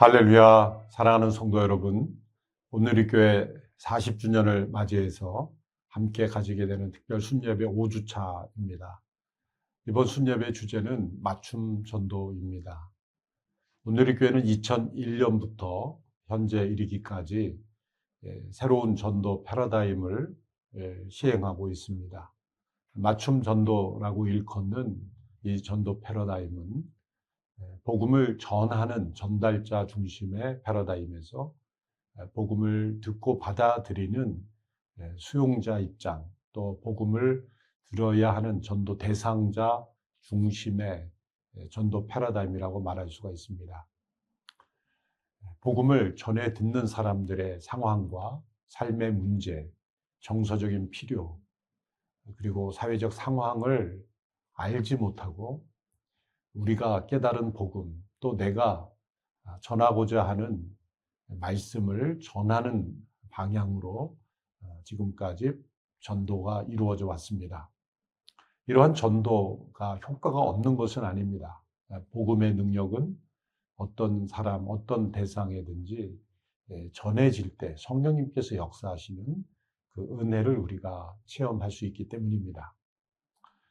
할렐루야, 사랑하는 성도 여러분. 오늘이 교회 40주년을 맞이해서 함께 가지게 되는 특별 순예배 5주차입니다. 이번 순예배 주제는 맞춤 전도입니다. 오늘이 교회는 2001년부터 현재 이르기까지 새로운 전도 패러다임을 시행하고 있습니다. 맞춤 전도라고 일컫는 이 전도 패러다임은 복음을 전하는 전달자 중심의 패러다임에서 복음을 듣고 받아들이는 수용자 입장, 또 복음을 들어야 하는 전도 대상자 중심의 전도 패러다임이라고 말할 수가 있습니다. 복음을 전해 듣는 사람들의 상황과 삶의 문제, 정서적인 필요, 그리고 사회적 상황을 알지 못하고 우리가 깨달은 복음, 또 내가 전하고자 하는 말씀을 전하는 방향으로 지금까지 전도가 이루어져 왔습니다. 이러한 전도가 효과가 없는 것은 아닙니다. 복음의 능력은 어떤 사람, 어떤 대상에든지 전해질 때 성령님께서 역사하시는 그 은혜를 우리가 체험할 수 있기 때문입니다.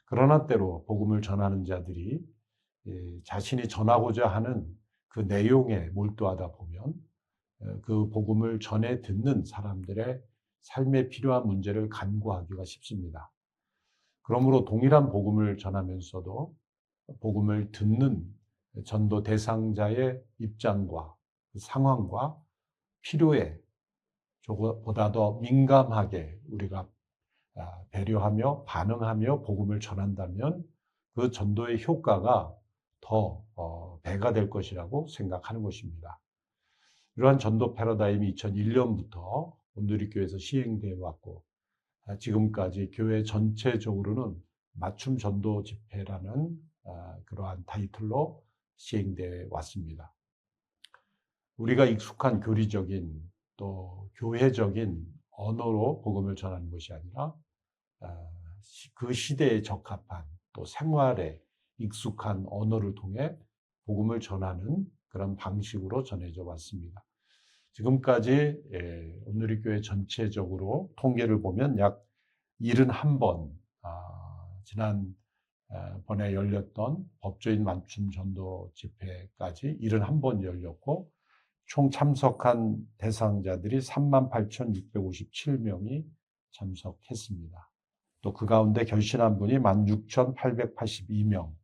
그러나 때로 복음을 전하는 자들이 자신이 전하고자 하는 그 내용에 몰두하다 보면 그 복음을 전해 듣는 사람들의 삶에 필요한 문제를 간과하기가 쉽습니다. 그러므로 동일한 복음을 전하면서도 복음을 듣는 전도 대상자의 입장과 상황과 필요에 보다 더 민감하게 우리가 배려하며 반응하며 복음을 전한다면 그 전도의 효과가 더 배가 될 것이라고 생각하는 것입니다. 이러한 전도 패러다임이 2001년부터 온누리교회에서 시행되어 왔고 지금까지 교회 전체적으로는 맞춤 전도 집회라는 그러한 타이틀로 시행되어 왔습니다. 우리가 익숙한 교리적인 또 교회적인 언어로 복음을 전하는 것이 아니라 그 시대에 적합한 또 생활에 익숙한 언어를 통해 복음을 전하는 그런 방식으로 전해져 왔습니다. 지금까지 온누리 교회 전체적으로 통계를 보면 약 71번 지난 번에 열렸던 법조인 맞춤 전도 집회까지 71번 열렸고 총 참석한 대상자들이 38,657명이 참석했습니다. 또 그 가운데 결신한 분이 16,882명,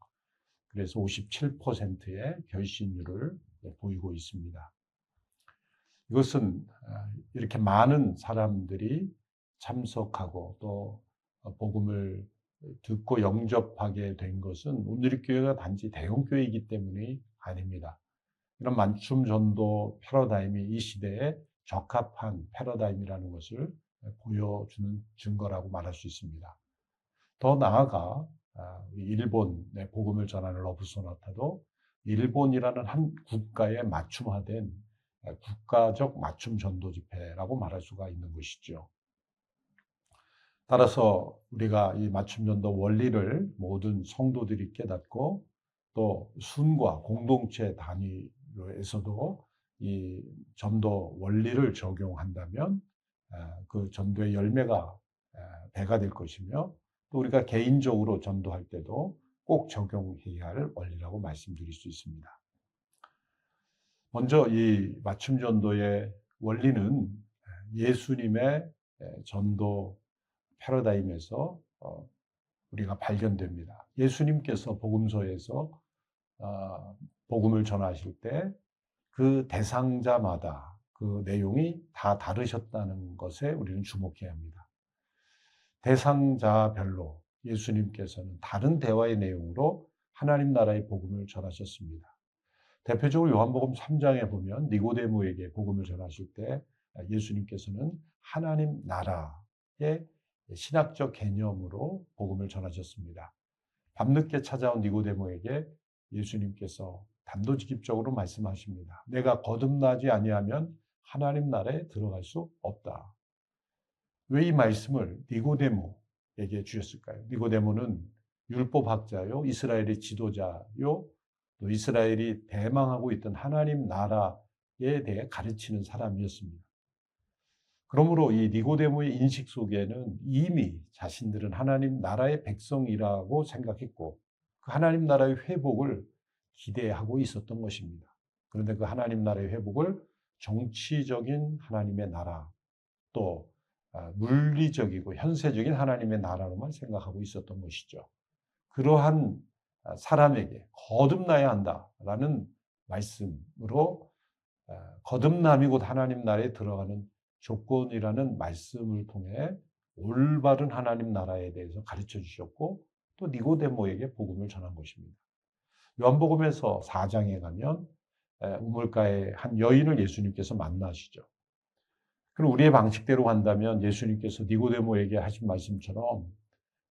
그래서 57%의 결신율을 보이고 있습니다. 이것은 이렇게 많은 사람들이 참석하고 또 복음을 듣고 영접하게 된 것은 온누리교회가 단지 대형교회이기 때문이 아닙니다. 이런 맞춤 전도 패러다임이 이 시대에 적합한 패러다임이라는 것을 보여주는 증거라고 말할 수 있습니다. 더 나아가 일본의 복음을 전하는 러브소나타도 일본이라는 한 국가에 맞춤화된 국가적 맞춤 전도 집회라고 말할 수가 있는 것이죠. 따라서 우리가 이 맞춤 전도 원리를 모든 성도들이 깨닫고 또 순과 공동체 단위로에서도 이 전도 원리를 적용한다면 그 전도의 열매가 배가 될 것이며 또 우리가 개인적으로 전도할 때도 꼭 적용해야 할 원리라고 말씀드릴 수 있습니다. 먼저 이 맞춤 전도의 원리는 예수님의 전도 패러다임에서 우리가 발견됩니다. 예수님께서 복음서에서 복음을 전하실 때 그 대상자마다 그 내용이 다 다르셨다는 것에 우리는 주목해야 합니다. 대상자별로 예수님께서는 다른 대화의 내용으로 하나님 나라의 복음을 전하셨습니다. 대표적으로 요한복음 3장에 보면 니고데모에게 복음을 전하실 때 예수님께서는 하나님 나라의 신학적 개념으로 복음을 전하셨습니다. 밤늦게 찾아온 니고데모에게 예수님께서 단도직입적으로 말씀하십니다. 내가 거듭나지 아니하면 하나님 나라에 들어갈 수 없다. 왜 이 말씀을 니고데모에게 주셨을까요? 니고데모는 율법학자요, 이스라엘의 지도자요, 또 이스라엘이 대망하고 있던 하나님 나라 대해 가르치는 사람이었습니다. 그러므로 이 니고데모의 인식 속에는 이미 자신들은 하나님 나라의 백성이라고 생각했고 그 하나님 나라의 회복을 기대하고 있었던 것입니다. 그런데 그 하나님 나라의 회복을 정치적인 하나님의 나라 또 물리적이고 현세적인 하나님의 나라로만 생각하고 있었던 것이죠. 그러한 사람에게 거듭나야 한다라는 말씀으로 거듭남이 곧 하나님 나라에 들어가는 조건이라는 말씀을 통해 올바른 하나님 나라에 대해서 가르쳐 주셨고 또 니고데모에게 복음을 전한 것입니다. 요한복음에서 4장에 가면 우물가에 한 여인을 예수님께서 만나시죠. 그럼 우리의 방식대로 한다면 예수님께서 니고데모에게 하신 말씀처럼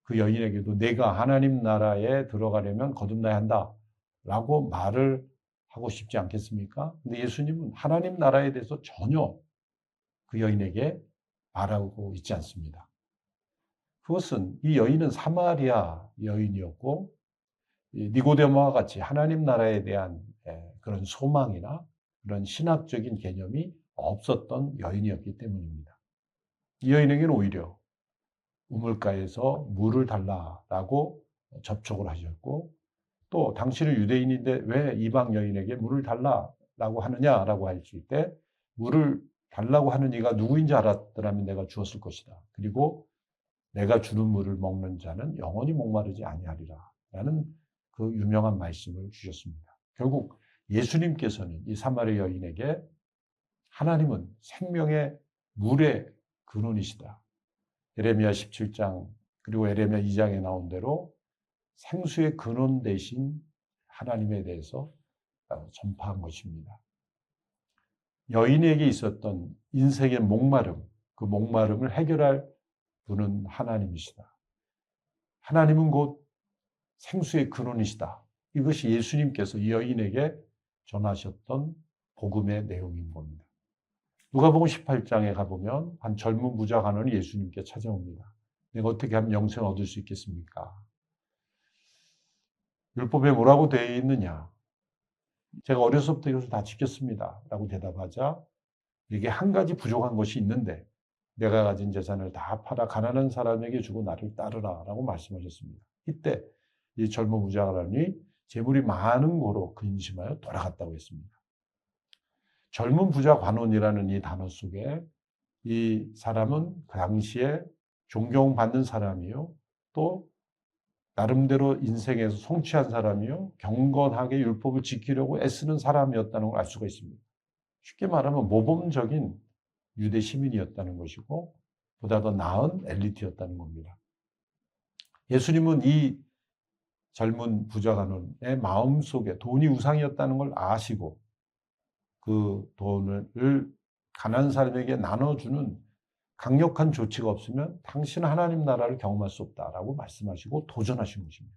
그 여인에게도 내가 하나님 나라에 들어가려면 거듭나야 한다라고 말을 하고 싶지 않겠습니까? 근데 예수님은 하나님 나라에 대해서 전혀 그 여인에게 말하고 있지 않습니다. 그것은 이 여인은 사마리아 여인이었고 니고데모와 같이 하나님 나라에 대한 그런 소망이나 그런 신학적인 개념이 없었던 여인이었기 때문입니다. 이 여인에게는 오히려 우물가에서 물을 달라라고 접촉을 하셨고 또 당신은 유대인인데 왜 이방 여인에게 물을 달라라고 하느냐라고 했을 때 물을 달라고 하는 이가 누구인지 알았더라면 내가 주었을 것이다. 그리고 내가 주는 물을 먹는 자는 영원히 목마르지 아니하리라 라는 그 유명한 말씀을 주셨습니다. 결국 예수님께서는 이 사마리아 여인에게 하나님은 생명의 물의 근원이시다. 예레미야 17장 그리고 예레미야 2장에 나온 대로 생수의 근원 대신 하나님에 대해서 전파한 것입니다. 여인에게 있었던 인생의 목마름, 그 목마름을 해결할 분은 하나님이시다. 하나님은 곧 생수의 근원이시다. 이것이 예수님께서 이 여인에게 전하셨던 복음의 내용인 겁니다. 누가복음 18장에 가보면 한 젊은 부자 간원이 예수님께 찾아옵니다. 내가 어떻게 하면 영생을 얻을 수 있겠습니까? 율법에 뭐라고 되어 있느냐? 제가 어려서부터 이것을 다 지켰습니다. 라고 대답하자 이게 한 가지 부족한 것이 있는데 내가 가진 재산을 다 팔아 가난한 사람에게 주고 나를 따르라 라고 말씀하셨습니다. 이때 이 젊은 부자 간원이 재물이 많은 고로 근심하여 돌아갔다고 했습니다. 젊은 부자 관원이라는 이 단어 속에 이 사람은 그 당시에 존경받는 사람이요. 또 나름대로 인생에서 성취한 사람이요. 경건하게 율법을 지키려고 애쓰는 사람이었다는 걸 알 수가 있습니다. 쉽게 말하면 모범적인 유대 시민이었다는 것이고 보다 더 나은 엘리트였다는 겁니다. 예수님은 이 젊은 부자 간원의 마음속에 돈이 우상이었다는 걸 아시고 그 돈을 가난한 사람에게 나눠주는 강력한 조치가 없으면 당신은 하나님 나라를 경험할 수 없다라고 말씀하시고 도전하신 것입니다.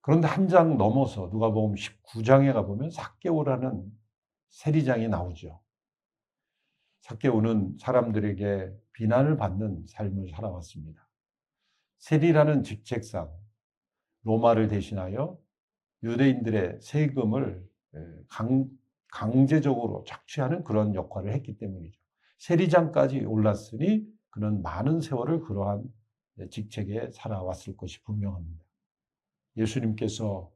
그런데 한 장 넘어서 누가복음 19장에 가보면 삭개오라는 세리장이 나오죠. 삭개오는 사람들에게 비난을 받는 삶을 살아왔습니다. 세리라는 직책상 로마를 대신하여 유대인들의 세금을 강제적으로 착취하는 그런 역할을 했기 때문이죠. 세리장까지 올랐으니 그는 많은 세월을 그러한 직책에 살아왔을 것이 분명합니다. 예수님께서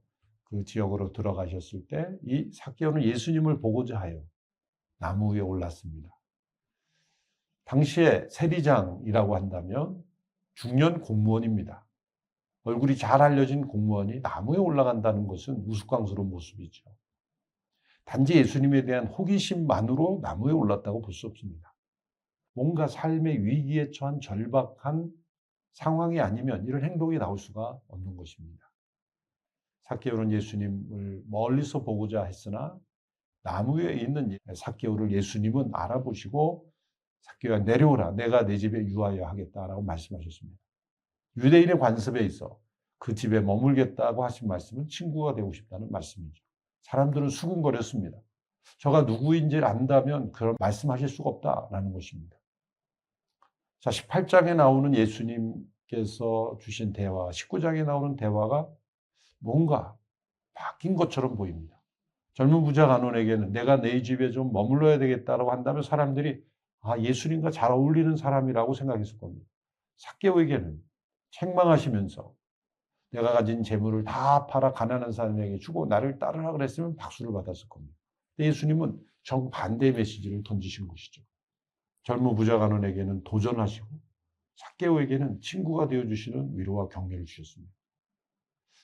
그 지역으로 들어가셨을 때 이 삭개오는 예수님을 보고자 하여 나무 위에 올랐습니다. 당시에 세리장이라고 한다면 중년 공무원입니다. 얼굴이 잘 알려진 공무원이 나무에 올라간다는 것은 우스꽝스러운 모습이죠. 단지 예수님에 대한 호기심만으로 나무에 올랐다고 볼 수 없습니다. 뭔가 삶의 위기에 처한 절박한 상황이 아니면 이런 행동이 나올 수가 없는 것입니다. 삭개오는 예수님을 멀리서 보고자 했으나 나무 위에 있는 삭개오를 예수님은 알아보시고 삭개오야 내려오라 내가 내 집에 유하여 하겠다라고 말씀하셨습니다. 유대인의 관습에 있어 그 집에 머물겠다고 하신 말씀은 친구가 되고 싶다는 말씀이죠. 사람들은 수군거렸습니다. 저가 누구인지를 안다면 그런 말씀하실 수가 없다라는 것입니다. 자, 18장에 나오는 예수님께서 주신 대화, 19장에 나오는 대화가 뭔가 바뀐 것처럼 보입니다. 젊은 부자 간원에게는 내가 내 집에 좀 머물러야 되겠다라고 한다면 사람들이 예수님과 잘 어울리는 사람이라고 생각했을 겁니다. 삭개오에게는 책망하시면서 내가 가진 재물을 다 팔아 가난한 사람에게 주고 나를 따르라 그랬으면 박수를 받았을 겁니다. 예수님은 정반대의 메시지를 던지신 것이죠. 젊은 부자 간원에게는 도전하시고 삭개오에게는 친구가 되어주시는 위로와 격려를 주셨습니다.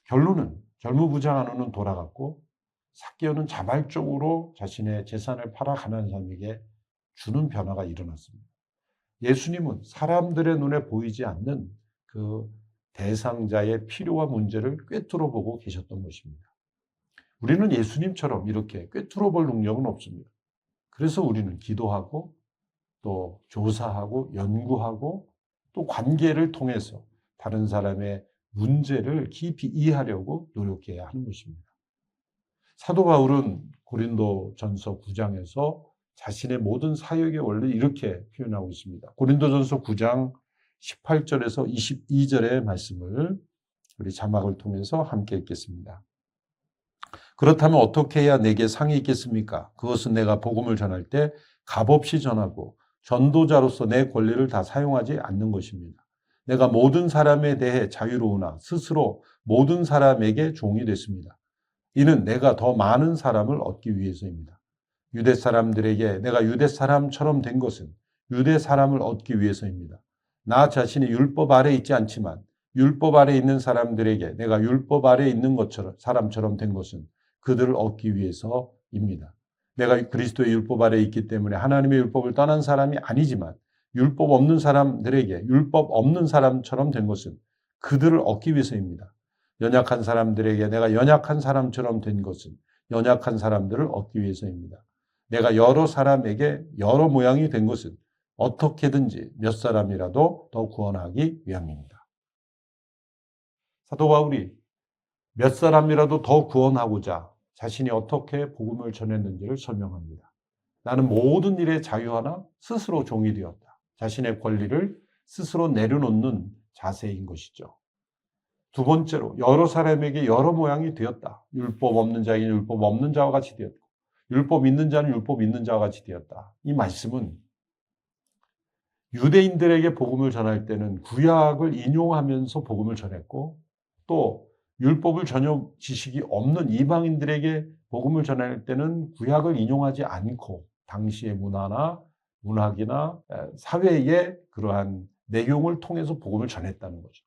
결론은 젊은 부자 간원은 돌아갔고 삭개오는 자발적으로 자신의 재산을 팔아 가난한 사람에게 주는 변화가 일어났습니다. 예수님은 사람들의 눈에 보이지 않는 그 대상자의 필요와 문제를 꿰뚫어 보고 계셨던 것입니다. 우리는 예수님처럼 이렇게 꿰뚫어 볼 능력은 없습니다. 그래서 우리는 기도하고 또 조사하고 연구하고 또 관계를 통해서 다른 사람의 문제를 깊이 이해하려고 노력해야 하는 것입니다. 사도 바울은 고린도전서 9장에서 자신의 모든 사역의 원리를 이렇게 표현하고 있습니다. 고린도전서 9장 18절에서 22절의 말씀을 우리 자막을 통해서 함께 읽겠습니다. 그렇다면 어떻게 해야 내게 상이 있겠습니까? 그것은 내가 복음을 전할 때 값없이 전하고 전도자로서 내 권리를 다 사용하지 않는 것입니다. 내가 모든 사람에 대해 자유로우나 스스로 모든 사람에게 종이 됐습니다. 이는 내가 더 많은 사람을 얻기 위해서입니다. 유대 사람들에게 내가 유대 사람처럼 된 것은 유대 사람을 얻기 위해서입니다. 나 자신이 율법 아래 있지 않지만 율법 아래 있는 사람들에게 내가 율법 아래 있는 것처럼 사람처럼 된 것은 그들을 얻기 위해서입니다. 내가 그리스도의 율법 아래 있기 때문에 하나님의 율법을 떠난 사람이 아니지만 율법 없는 사람들에게 율법 없는 사람처럼 된 것은 그들을 얻기 위해서입니다. 연약한 사람들에게 내가 연약한 사람처럼 된 것은 연약한 사람들을 얻기 위해서입니다. 내가 여러 사람에게 여러 모양이 된 것은 어떻게든지 몇 사람이라도 더 구원하기 위함입니다. 사도 바울이 몇 사람이라도 더 구원하고자 자신이 어떻게 복음을 전했는지를 설명합니다. 나는 모든 일에 자유하나 스스로 종이 되었다. 자신의 권리를 스스로 내려놓는 자세인 것이죠. 두 번째로 여러 사람에게 여러 모양이 되었다. 율법 없는 자에게 율법 없는 자와 같이 되었고 율법 있는 자는 율법 있는 자와 같이 되었다. 이 말씀은 유대인들에게 복음을 전할 때는 구약을 인용하면서 복음을 전했고 또 율법을 전혀 지식이 없는 이방인들에게 복음을 전할 때는 구약을 인용하지 않고 당시의 문화나 문학이나 사회의 그러한 내용을 통해서 복음을 전했다는 거죠.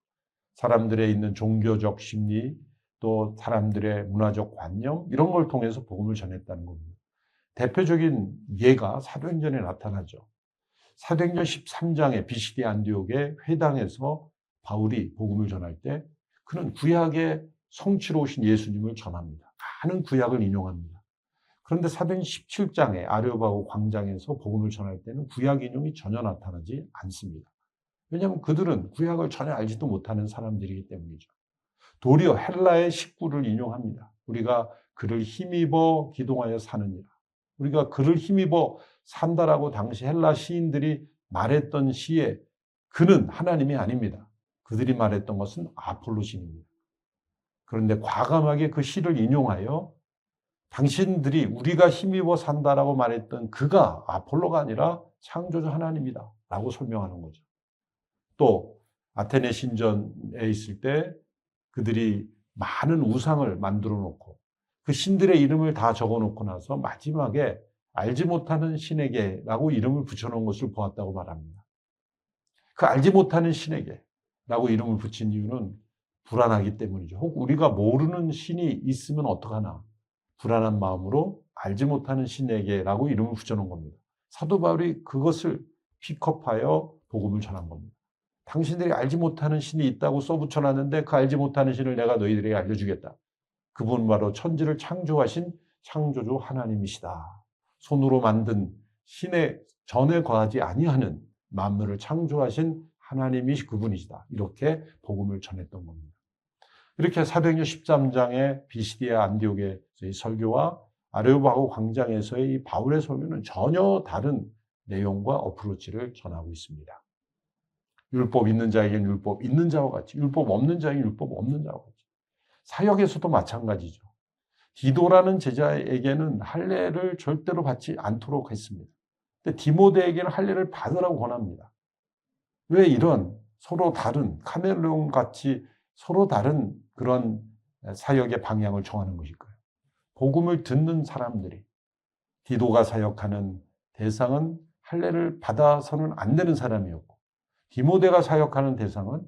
사람들의 있는 종교적 심리 또 사람들의 문화적 관념 이런 걸 통해서 복음을 전했다는 겁니다. 대표적인 예가 사도행전에 나타나죠. 사도행전 13장의 비시디 안디옥의 회당에서 바울이 복음을 전할 때 그는 구약의 성취로 오신 예수님을 전합니다. 많은 구약을 인용합니다. 그런데 사도행전 17장의 아레오바고 광장에서 복음을 전할 때는 구약 인용이 전혀 나타나지 않습니다. 왜냐하면 그들은 구약을 전혀 알지도 못하는 사람들이기 때문이죠. 도리어 헬라의 식구를 인용합니다. 우리가 그를 힘입어 기동하여 사느니라. 우리가 그를 힘입어 산다라고 당시 헬라 시인들이 말했던 시에 그는 하나님이 아닙니다. 그들이 말했던 것은 아폴로 신입니다. 그런데 과감하게 그 시를 인용하여 당신들이 우리가 힘입어 산다라고 말했던 그가 아폴로가 아니라 창조주 하나님이다 라고 설명하는 거죠. 또 아테네 신전에 있을 때 그들이 많은 우상을 만들어 놓고 그 신들의 이름을 다 적어 놓고 나서 마지막에 알지 못하는 신에게라고 이름을 붙여놓은 것을 보았다고 말합니다. 그 알지 못하는 신에게라고 이름을 붙인 이유는 불안하기 때문이죠. 혹 우리가 모르는 신이 있으면 어떡하나 불안한 마음으로 알지 못하는 신에게라고 이름을 붙여놓은 겁니다. 사도 바울이 그것을 픽업하여 복음을 전한 겁니다. 당신들이 알지 못하는 신이 있다고 써붙여놨는데 그 알지 못하는 신을 내가 너희들에게 알려주겠다. 그분 바로 천지를 창조하신 창조주 하나님이시다. 손으로 만든 신의 전에 거하지 아니하는 만물을 창조하신 하나님이 그분이시다. 이렇게 복음을 전했던 겁니다. 이렇게 사도행전 13장의 비시디아 안디옥의 설교와 아레오바고 광장에서의 이 바울의 설교는 전혀 다른 내용과 어프로치를 전하고 있습니다. 율법 있는 자에게는 율법 있는 자와 같이, 율법 없는 자에게는 율법 없는 자와 같이. 사역에서도 마찬가지죠. 디도라는 제자에게는 할례를 절대로 받지 않도록 했습니다. 근데 디모데에게는 할례를 받으라고 권합니다. 왜 이런 서로 다른 카멜레온 같이 서로 다른 그런 사역의 방향을 정하는 것일까요? 복음을 듣는 사람들이 디도가 사역하는 대상은 할례를 받아서는 안 되는 사람이었고, 디모데가 사역하는 대상은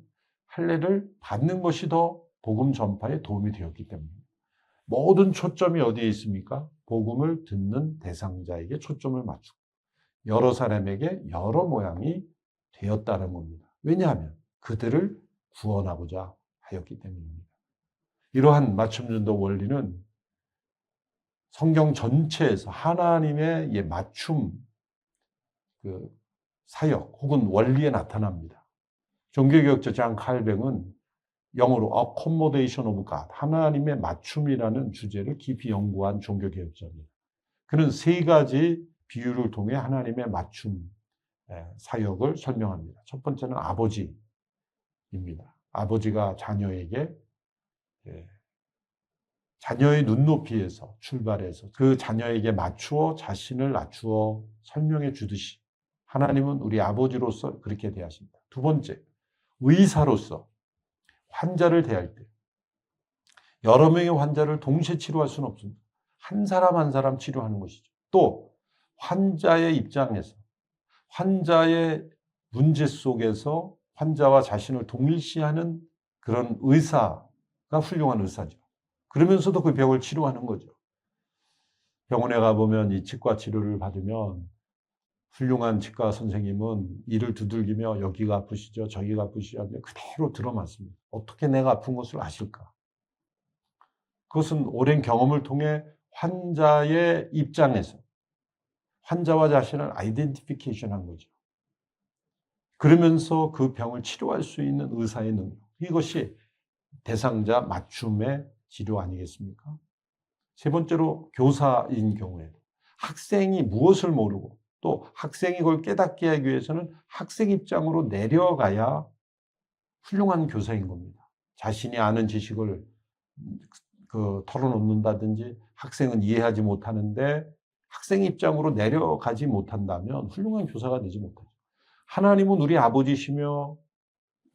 할례를 받는 것이 더 복음 전파에 도움이 되었기 때문입니다. 모든 초점이 어디에 있습니까? 복음을 듣는 대상자에게 초점을 맞추고 여러 사람에게 여러 모양이 되었다는 겁니다. 왜냐하면 그들을 구원하고자 하였기 때문입니다. 이러한 맞춤전도 원리는 성경 전체에서 하나님의 맞춤 사역 혹은 원리에 나타납니다. 종교개혁자 장 칼뱅은 영어로 accommodation of God, 하나님의 맞춤이라는 주제를 깊이 연구한 종교개혁자입니다. 그는 세 가지 비유를 통해 하나님의 맞춤 사역을 설명합니다. 첫 번째는 아버지입니다. 아버지가 자녀에게 자녀의 눈높이에서 출발해서 그 자녀에게 맞추어 자신을 낮추어 설명해 주듯이 하나님은 우리 아버지로서 그렇게 대하십니다. 두 번째, 의사로서 환자를 대할 때 여러 명의 환자를 동시에 치료할 수는 없습니다. 한 사람 한 사람 치료하는 것이죠. 또 환자의 입장에서 환자의 문제 속에서 환자와 자신을 동일시하는 그런 의사가 훌륭한 의사죠. 그러면서도 그 병을 치료하는 거죠. 병원에 가보면 이 치과 치료를 받으면 훌륭한 치과 선생님은 이를 두들기며 여기가 아프시죠? 저기가 아프시죠? 그대로 들어맞습니다. 어떻게 내가 아픈 것을 아실까? 그것은 오랜 경험을 통해 환자의 입장에서 환자와 자신을 아이덴티피케이션 한 거죠. 그러면서 그 병을 치료할 수 있는 의사의 능력. 이것이 대상자 맞춤의 치료 아니겠습니까? 세 번째로 교사인 경우에 학생이 무엇을 모르고 또 학생이 그걸 깨닫게 하기 위해서는 학생 입장으로 내려가야 훌륭한 교사인 겁니다. 자신이 아는 지식을 털어놓는다든지 학생은 이해하지 못하는데 학생 입장으로 내려가지 못한다면 훌륭한 교사가 되지 못하죠. 하나님은 우리 아버지시며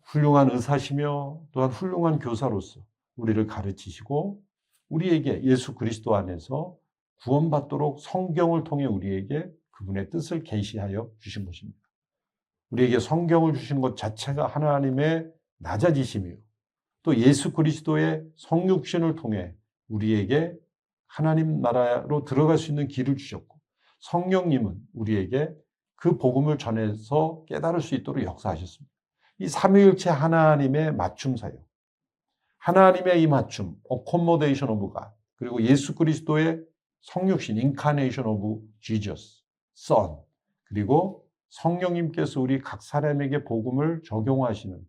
훌륭한 의사시며 또한 훌륭한 교사로서 우리를 가르치시고 우리에게 예수 그리스도 안에서 구원받도록 성경을 통해 우리에게 그분의 뜻을 계시하여 주신 것입니다. 우리에게 성경을 주신 것 자체가 하나님의 낮아지심이요. 또 예수 그리스도의 성육신을 통해 우리에게 하나님 나라로 들어갈 수 있는 길을 주셨고 성령님은 우리에게 그 복음을 전해서 깨달을 수 있도록 역사하셨습니다. 이 삼위일체 하나님의 맞춤 사역, 하나님의 이 맞춤, accommodation of God, 그리고 예수 그리스도의 성육신, incarnation of Jesus, Son, 그리고 성령님께서 우리 각 사람에게 복음을 적용하시는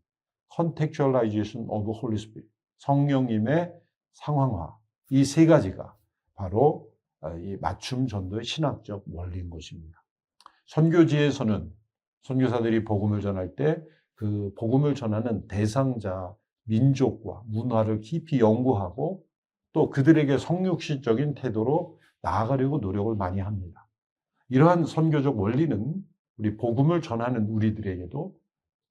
contextualization of Holy Spirit, 성령님의 상황화, 이 세 가지가 바로 이 맞춤 전도의 신학적 원리인 것입니다. 선교지에서는 선교사들이 복음을 전할 때 그 복음을 전하는 대상자, 민족과 문화를 깊이 연구하고 또 그들에게 성육신적인 태도로 나아가려고 노력을 많이 합니다. 이러한 선교적 원리는 우리 복음을 전하는 우리들에게도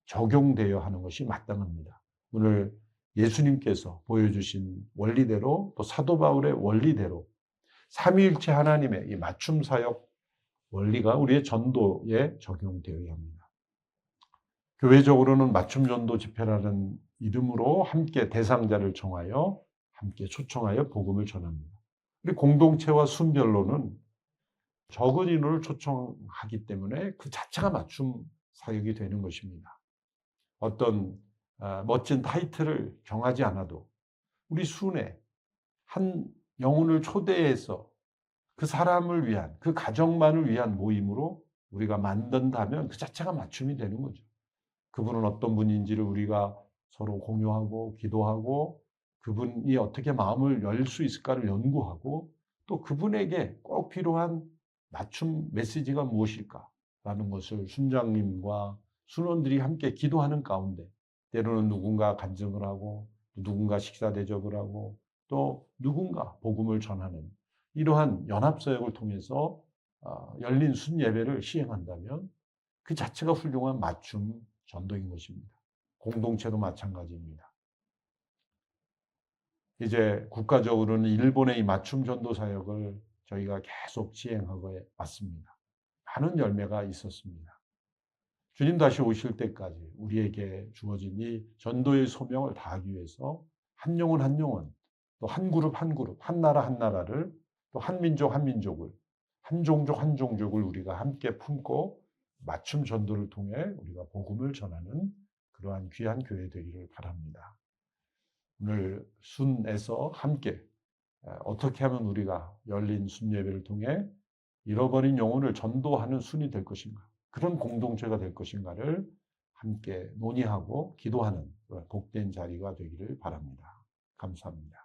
적용되어야 하는 것이 마땅합니다. 오늘 예수님께서 보여주신 원리대로 또 사도 바울의 원리대로 삼위일체 하나님의 이 맞춤 사역 원리가 우리의 전도에 적용되어야 합니다. 교회적으로는 맞춤 전도 집회라는 이름으로 함께 대상자를 정하여 함께 초청하여 복음을 전합니다. 우리 공동체와 순별로는 적은 인원을 초청하기 때문에 그 자체가 맞춤 사역이 되는 것입니다. 어떤 멋진 타이틀을 정하지 않아도 우리 순회 한 영혼을 초대해서 그 사람을 위한, 그 가정만을 위한 모임으로 우리가 만든다면 그 자체가 맞춤이 되는 거죠. 그분은 어떤 분인지를 우리가 서로 공유하고 기도하고 그분이 어떻게 마음을 열 수 있을까를 연구하고 또 그분에게 꼭 필요한 맞춤 메시지가 무엇일까라는 것을 순장님과 순원들이 함께 기도하는 가운데 때로는 누군가 간증을 하고 누군가 식사 대접을 하고 또 누군가 복음을 전하는 이러한 연합사역을 통해서 열린 순예배를 시행한다면 그 자체가 훌륭한 맞춤 전도인 것입니다. 공동체도 마찬가지입니다. 이제 국가적으로는 일본의 이 맞춤 전도 사역을 저희가 계속 시행하고 왔습니다. 많은 열매가 있었습니다. 주님 다시 오실 때까지 우리에게 주어진 이 전도의 소명을 다하기 위해서 한 영혼 한 영혼, 또 한 그룹 한 그룹, 한 나라 한 나라를, 또 한 민족 한 민족을, 한 종족 한 종족을 우리가 함께 품고 맞춤 전도를 통해 우리가 복음을 전하는 그러한 귀한 교회 되기를 바랍니다. 오늘 순에서 함께 어떻게 하면 우리가 열린 순예배를 통해 잃어버린 영혼을 전도하는 순이 될 것인가, 그런 공동체가 될 것인가를 함께 논의하고 기도하는 복된 자리가 되기를 바랍니다. 감사합니다.